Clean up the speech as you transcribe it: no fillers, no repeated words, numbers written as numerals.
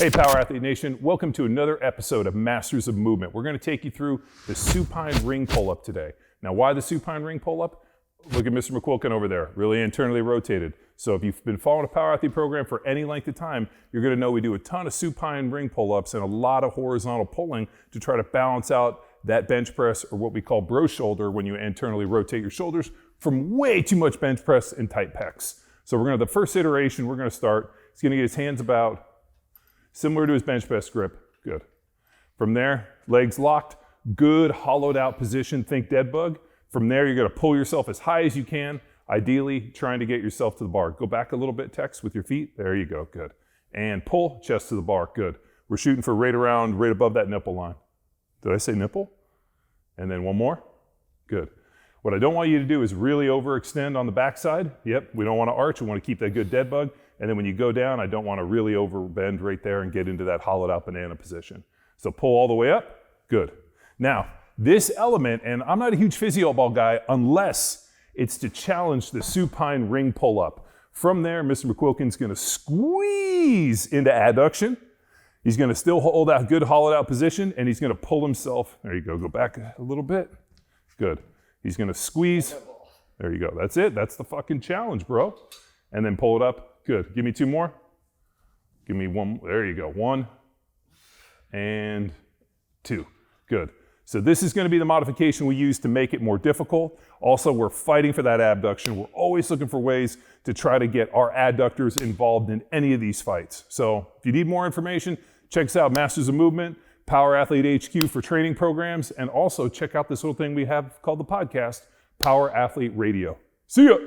Hey Power Athlete Nation, welcome to another episode of Masters of Movement. We're going to take you through the supine ring pull-up today. Now why the supine ring pull-up? Look at Mr. McQuilkin over there, really internally rotated. So if you've been following a Power Athlete program for any length of time, you're going to know we do a ton of supine ring pull-ups and a lot of horizontal pulling to try to balance out that bench press, or what we call bro shoulder, when you internally rotate your shoulders from way too much bench press and tight pecs. So we're going to, the first iteration, we're going to start, he's going to get his hands about similar to his bench press grip. Good. From there, legs locked, good hollowed out position, think dead bug. From there, you're going to pull yourself as high as you can, ideally trying to get yourself to the bar. Go back a little bit, Tex, with your feet. There you go, good. And pull, chest to the bar, good. We're shooting for right above that nipple line. Did I say nipple? And then one more, good. What I don't want you to do is really overextend on the backside. Yep, we don't want to arch, we want to keep that good dead bug. And then when you go down, I don't want to really overbend right there and get into that hollowed out banana position. So pull all the way up, good. Now, this element, and I'm not a huge physio ball guy unless it's to challenge the supine ring pull up. From there, Mr. McQuilkin's going to squeeze into adduction. He's going to still hold that good hollowed out position, and he's going to pull himself. There you go, go back a little bit. Good. He's going to squeeze. There you go. That's it. That's the fucking challenge, bro. And then pull it up. Good. Give me two more. Give me one. There you go. One and two. Good. So this is going to be the modification we use to make it more difficult. Also, we're fighting for that abduction. We're always looking for ways to try to get our adductors involved in any of these fights. So if you need more information, check us out, Masters of Movement, Power Athlete HQ for training programs, and also check out this little thing we have called the podcast, Power Athlete Radio. See ya.